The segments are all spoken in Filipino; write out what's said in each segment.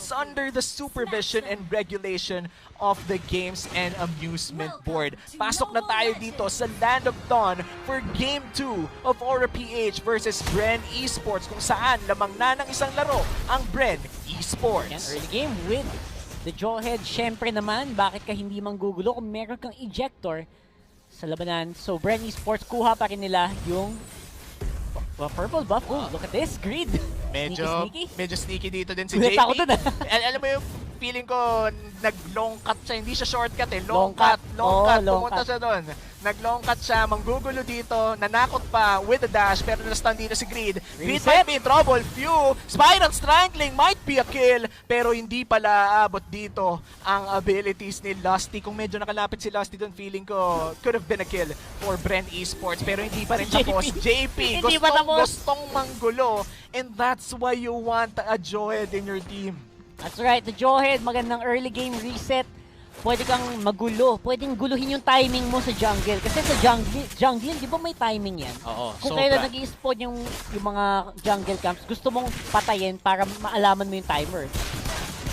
is under the supervision and regulation of the Games and Amusement Board. Pasok na tayo dito sa Land of Dawn for Game 2 of Aura PH versus Bren Esports, kung saan lamang na ng isang laro ang Bren Esports. Yan, early game with the Jawhead. Syempre naman, bakit ka hindi manggugulo kung meron kang ejector sa labanan? So Bren Esports, kuha pa rin nila yung purple buff. Oh, look at this, Greed. Medyo sneaky dito din si Gulat JP. ako dun, Alam mo yung feeling ko, nag-long cut siya. Hindi siya shortcut eh. Long Long cut. cut. Long Oh, cut. long Pumunta cut. siya doon. Nag-long cut siya. Manggugulo dito. Nanakot pa with the dash. Pero na-stun dito si Greed. Greed might be in trouble. Few. Spiral Strangling might be a kill. Pero hindi pala abot dito ang abilities ni Lusty. Kung medyo nakalapit si Lusty doon, feeling ko could have been a kill for Bren Esports. Pero hindi pa rin tapos. JP, Hindi pa tapos. gustong manggulo. And that's why you want a Jawhead in your team. That's right, the Jawhead, magandang early game reset. Pwede kang magulo, pwedeng guluhin yung timing mo sa jungle. Kasi sa jungle, di ba may timing yan? Oo, Kung sobra. kailan nag-i-spawn yung mga jungle camps, gusto mong patayin para maalaman mo yung timer.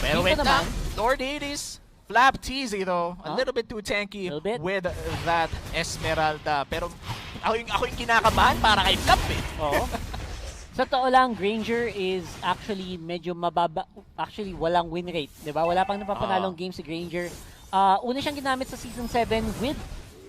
Pero Dito wait naman, lang, Lord Hades, Flap teasy though, a little bit too tanky Bit. with that Esmeralda. Pero ako yung kinakabahan para kay Flap eh. Oo. Sa totoo lang, Granger is actually medyo mababa. Actually, walang win rate. Diba? Wala pang napapanalong game si Granger. Una siyang ginamit sa Season 7 with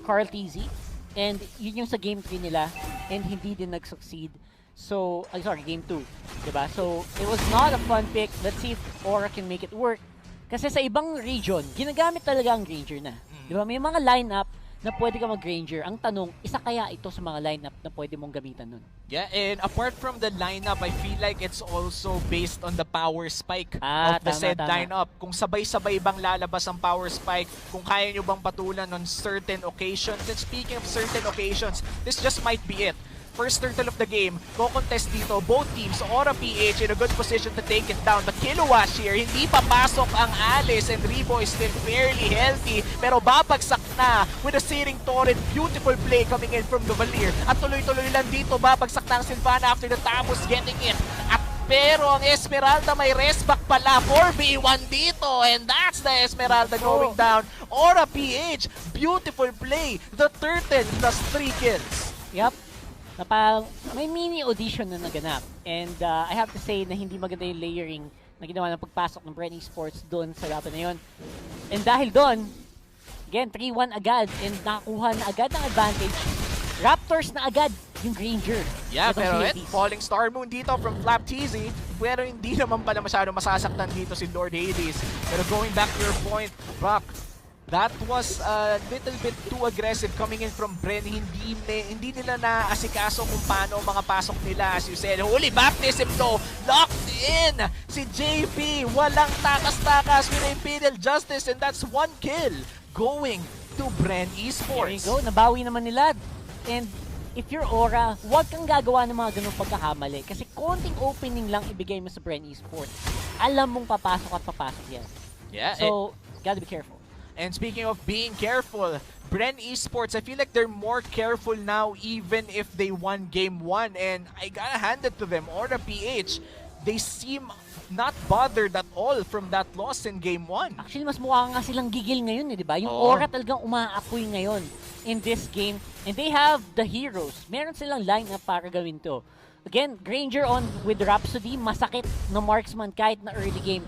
Carl TZ. And yun yung sa Game 3 nila. And hindi din nag-succeed. So, Game 2. Diba? So, it was not a fun pick. Let's see if Aura can make it work. Kasi sa ibang region, ginagamit talaga ang Granger na. Diba? May mga lineup na pwede ka mag-Granger. Ang tanong, isa kaya ito sa mga lineup na pwede mong gamitan nun? Yeah, and apart from the lineup, I feel like it's also based on the power spike of the said lineup. Kung sabay-sabay bang lalabas ang power spike, kung kaya nyo bang patulan on certain occasions. And speaking of certain occasions, this just might be it. First turtle of the game, co-contest dito, both teams, Aura PH in a good position to take it down. The Kilowatt here, hindi papasok ang Alice and Rebo is still fairly healthy, pero babagsak na with a searing torrent. Beautiful play coming in from Duvalier. At tuloy-tuloy lang dito, babagsak na ang Sylvana after the Tamus getting it. At pero ang Esmeralda may rest back pala, 4v1 dito, and that's the Esmeralda going down. Aura PH, beautiful play. The Turtle plus 3 kills. Yep. Na parang may mini audition na naganap. And I have to say na hindi maganda yung layering na ginawa ng pagpasok ng Bren Esports doon sa laban na yun. And dahil doon, again, 3-1 agad and nakakuha na agad ng advantage. Raptors na agad yung Granger. Yeah, pero falling star moon dito from Flap TZ. Pero hindi naman pala masyado masasaktan dito si Lord Hades. Pero going back to your point, Brock, that was a little bit too aggressive coming in from Bren. Hindi nila naasikaso kung paano mga pasok nila. As you said, holy baptism though, locked in si JP. Walang takas-takas with Imperial Justice, and that's 1 kill going to Bren Esports. There you go, nabawi naman nila. And if you're Aura, huwag kang gagawa ng mga ganung pagkakamali. Kasi konting opening lang ibigay mo sa Bren Esports. Alam mong papasok at papasok yan. Yeah, so, gotta be careful. And speaking of being careful, Bren Esports, I feel like they're more careful now even if they won Game 1. And I gotta hand it to them. Aura PH, they seem not bothered at all from that loss in Game 1. Actually, mas mukha nga silang gigil ngayon, di ba? Yung Aura talagang umaapoy ngayon in this game. And they have the heroes. Meron silang lineup para gawin to. Again, Granger on with Rhapsody, masakit na marksman kahit na early game.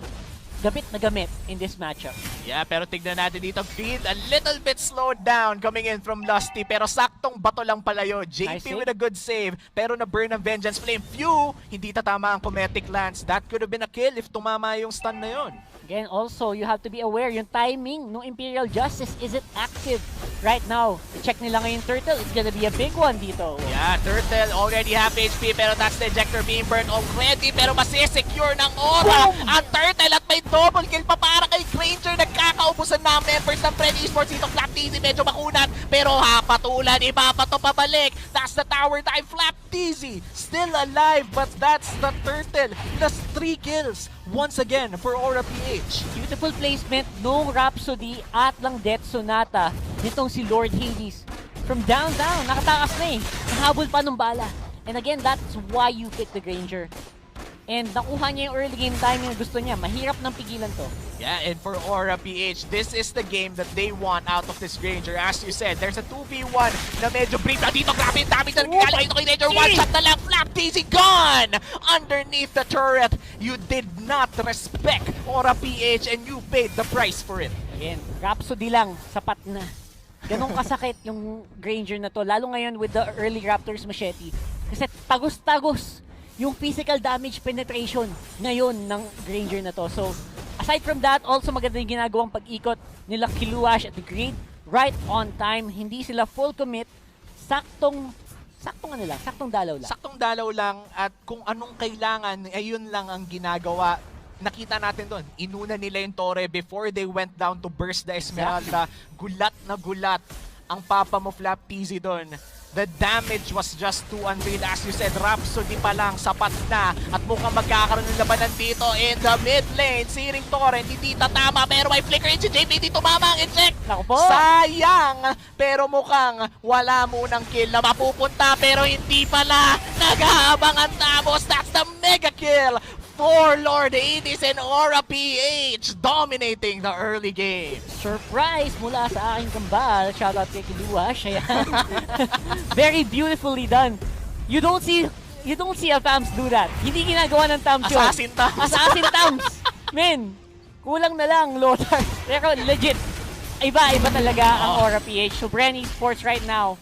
Gamit na gamit in this matchup. Yeah, pero tignan natin dito, Greed a little bit slowed down coming in from Lusty, pero saktong bato lang pala yun. JP Nice with a good save, pero na-burn ang Vengeance Flame. Few, hindi tatama ang Cometic Lance. That could have been a kill if tumama yung stun na yun. Again, also, you have to be aware, yung timing ng Imperial Justice isn't active right now. I-check nila ngayon Turtle, it's gonna be a big one dito. Yeah, Turtle already half HP, pero that's the ejector being burned already, pero masisecure ng Aura ang Turtle at may double kill pa para kay Granger. Nagkakaubusan na members ng Bren Esports dito. Flap TZ medyo makunat, pero hapatulan, ipapato pabalik. That's the tower time. Flap TZ still alive, but that's the Turtle plus 3 kills once again for Aura PH. Beautiful placement nung Rhapsody at lang Death Sonata nitong si Lord Hades. From downtown, nakatakas na eh. Nahabol pa nung bala. And again, that's why you pick the Granger. And nakuha niya yung early game time yung gusto niya. Mahirap nang pigilan to. Yeah, and for Aura PH, this is the game that they want out of this Granger. As you said, there's a 2v1 na medyo brief na dito. Grabe yung damage na nagkakalit dito kay Granger. One shot na lang, Flap TZ gone! Underneath the turret, you did not respect Aura PH and you paid the price for it. Again, Rhapsody lang, sapat na. Ganong kasakit yung Granger na to. Lalo ngayon with the early Raptors Machete. Kasi tagos-tagos yung physical damage penetration ngayon ng Granger na to. So, aside from that, also maganda yung ginagawang pag-ikot nila Kiluash at the Greed. Right on time, hindi sila full commit. Saktong dalaw lang. Saktong dalaw lang at kung anong kailangan, ayun lang ang ginagawa. Nakita natin doon, inuna nila yung Torre before they went down to burst the Esmeralda. Gulat na gulat ang papa mo Flap TZ doon. The damage was just too unreal. As you said, Rhapsody pa lang, sapat na. At mukhang magkakaroon ng labanan dito in the mid lane. Searing Torrent, hindi tatama. Pero may flicker in si JP, hindi tumama ang eject. Sayang! Pero mukhang wala munang kill na mapupunta. Pero hindi pala. Nag-aabang ang Tamos. That's the mega kill for Lord Hades and Aura PH dominating the early game. Surprise mula sa aking kambal. Shoutout kay Kiluash. Ayan. Very beautifully done. You don't see a Tams do that. Hindi ginagawa ng Tams yun. Assassin Tams. Assassin Tams. Men, kulang na lang, Lothar. Pero legit, iba talaga ang Aura PH. So Bren Esports right now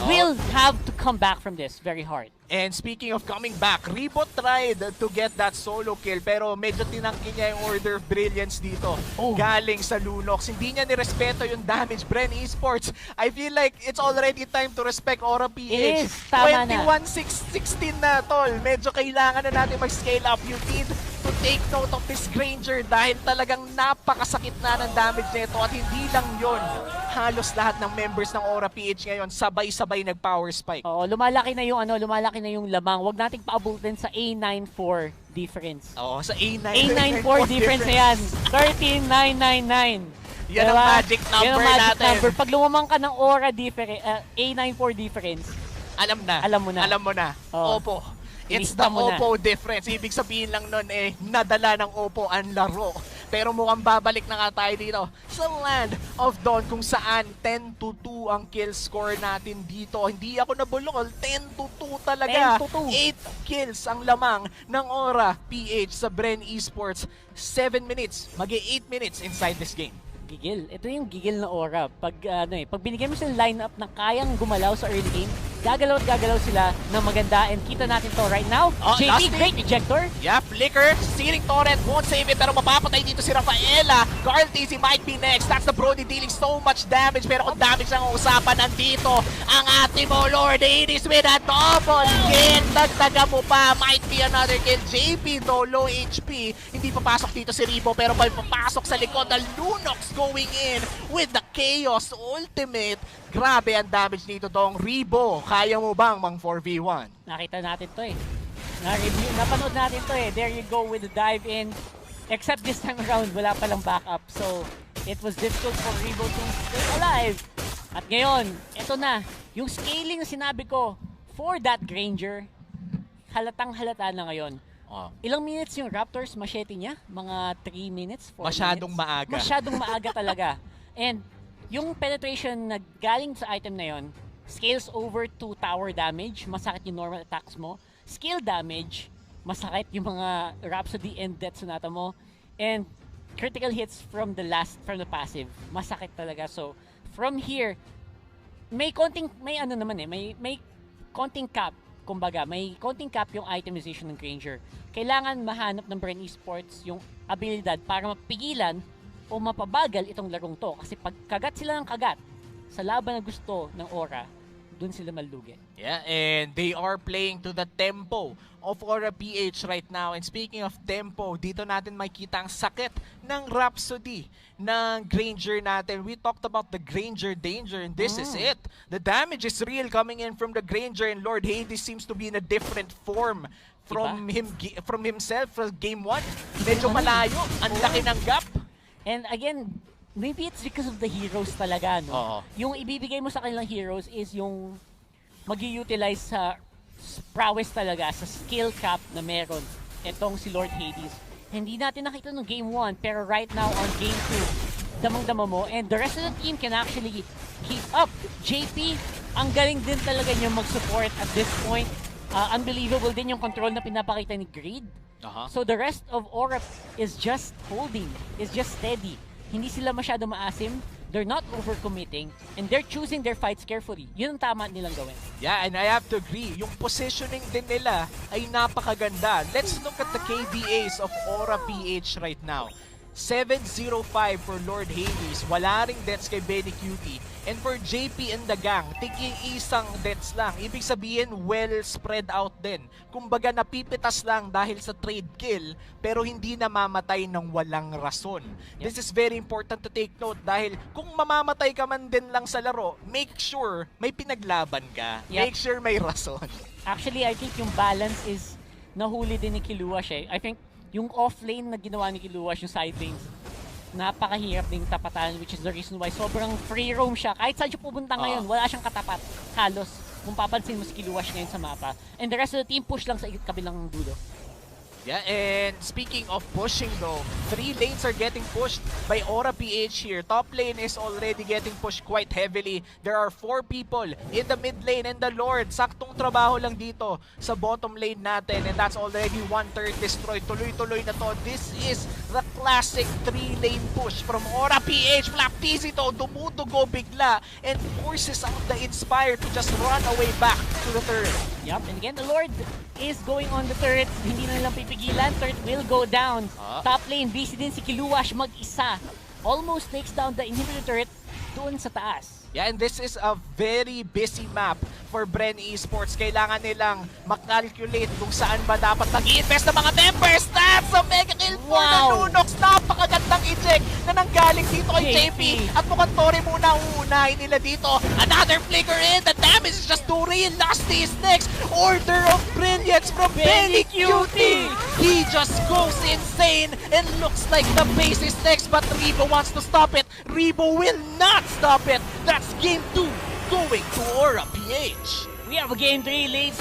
will have to come back from this very hard. And speaking of coming back, Rebo tried to get that solo kill pero medyo tinangki niya yung Order of Brilliance dito. Galing sa Lunox. Hindi niya nirespeto yung damage. Bren Esports, I feel like it's already time to respect Aura PH. It is, tama 21-16 na, tol. Medyo kailangan na natin mag-scale up. You need to take note of this Granger dahil talagang napakasakit na ng damage nito at hindi lang yon. Halos lahat ng members ng Aura PH ngayon sabay-sabay nag-power spike. Oo, lumalaki na yung lamang. Huwag nating paabutin sa A9-4 difference. Oo, sa A9. A9-4 difference na yan. 13,999. Yan ang magic number yan ang magic natin. Number. Pag lumamang ka ng Aura A9-4 difference, alam mo na. Oo. Opo. It's the Oppo difference. Ibig sabihin lang nun nadala ng Oppo ang laro. Pero mukhang babalik na nga tayo dito sa Land of Dawn kung saan 10-2 ang kill score natin dito. Hindi ako nabulol. 10-2 talaga. 8 kills ang lamang ng Aura PH sa Bren Esports. 7 minutes. Mag-8 minutes inside this game. Gigil. Ito yung gigil na Aura. Pag binigyan mo sila lineup na kayang gumalaw sa early game, gagalaw at gagalaw sila ng maganda and kita natin to right now. JP, great ejector. Yeah, flicker. Searing Torrent won't save it pero mapapatay dito si Rafaela. Carl TZ might be next. That's the Brody dealing so much damage pero kung damage lang ang usapan nandito ang ating mo Lord Hades with a double kill. Dagdaga mo pa. Might be another kill. JP though, low HP. Hindi papasok dito si Rebo pero papasok sa likod. The Lunox going in with the Chaos Ultimate. Grabe ang damage dito tong Rebo. Kaya mo bang mang 4v1? Nakita natin to napanood natin to There you go with the dive in. Except this time around, wala palang backup. So, it was difficult for Rebo to stay alive. At ngayon, ito na. Yung scaling na sinabi ko for that Granger, halatang halata na ngayon. Ilang minutes yung Raptors machete niya? Mga 3 minutes? 4 Masyadong minutes? maaga. Masyadong maaga talaga. And yung penetration na galing sa item na yon scales over to tower damage, masakit yung normal attacks mo. Skill damage, masakit yung mga Rhapsody and Death Sonata mo. And critical hits from the passive, masakit talaga. So, from here, may konting cap. Kumbaga, may konting cap yung itemization ng Granger. Kailangan mahanap ng Bren Esports yung abilidad para mapigilan o mapabagal itong larong to. Kasi pag kagat sila ng kagat sa laban na gusto ng Aura, dun sila malugi. Yeah, and they are playing to the tempo of Aura PH right now. And speaking of tempo, dito natin makikita ang sakit ng Rhapsody ng Granger natin. We talked about the Granger danger and this is it. The damage is real coming in from the Granger and Lord Hades seems to be in a different form from himself from game 1. Medyo malayo, ang laki ng gap. And again, maybe it's because of the heroes talaga, no? Yung ibibigay mo sa kanilang heroes is yung mag-utilize sa prowess talaga, sa skill cap na meron itong si Lord Hades. Hindi natin nakita nung Game 1, pero right now on Game 2, damang-dama mo, and the rest of the team can actually keep up. JP, ang galing din talaga niya mag-support at this point. Unbelievable din yung control na pinapakita ni Greed. So the rest of Aura is just holding, is just steady. Hindi sila masyado maasim. They're not overcommitting, and they're choosing their fights carefully. Yun ang tama nilang gawin. Yeah, and I have to agree, yung positioning din nila ay napakaganda. Let's look at the KDAs of Aura PH right now. 705 for Lord Hades, wala ring deaths kay Benny Cutie. And for JP and the gang, tiging isang deaths lang. Ibig sabihin, well spread out din. Kumbaga napipitas lang dahil sa trade kill, pero hindi namamatay ng walang rason. This is very important to take note dahil kung mamamatay ka man din lang sa laro, make sure may pinaglaban ka. Make sure may rason. Actually, I think yung balance is nahuli din ni Kiluash eh. I think yung off-lane na ginawa ni Kiluash, yung side lanes, napakahirap ding tapatan, which is the reason why sobrang free roam siya. Kahit saan siya pupunta ngayon, wala siyang katapat. Halos, kung papansin mo si Kiluash ngayon sa mapa. And the rest of the team push lang sa kabilang dulo. Yeah, and speaking of pushing though, 3 lanes are getting pushed by Aura PH here. Top lane is already getting pushed quite heavily. There are 4 people in the mid lane and the Lord. Saktong trabaho lang dito sa bottom lane natin, and that's already 1/3 destroyed. Tuloy-tuloy na to. This is the classic 3-lane push from Aura PH. Black PC to, dumudugo bigla and forces out the Inspire to just run away back to the turret. Yup, and again, the Lord is going on the turret. Hindi na nilang pipigilan. Turret will go down. Top lane, busy din si Kiluash mag-isa. Almost takes down the inhibitor turret doon sa taas. Yeah, and this is a very busy map for Bren Esports. Kailangan nilang makalculate kung saan ba dapat mag-i-invest ng mga members. That's a mega kill for the Lunox. Napakagandang eject na nanggaling dito kay JP. At mukhang Tori muna uunahin nila dito. Another flicker in. The damage is just too real. Lusty is next. Order of Brilliance from Benny Cutie. He just goes insane and looks like the base is next. But Rebo wants to stop it. Rebo will not stop it. That's game 2 going to Aura PH. We have a game 3 late.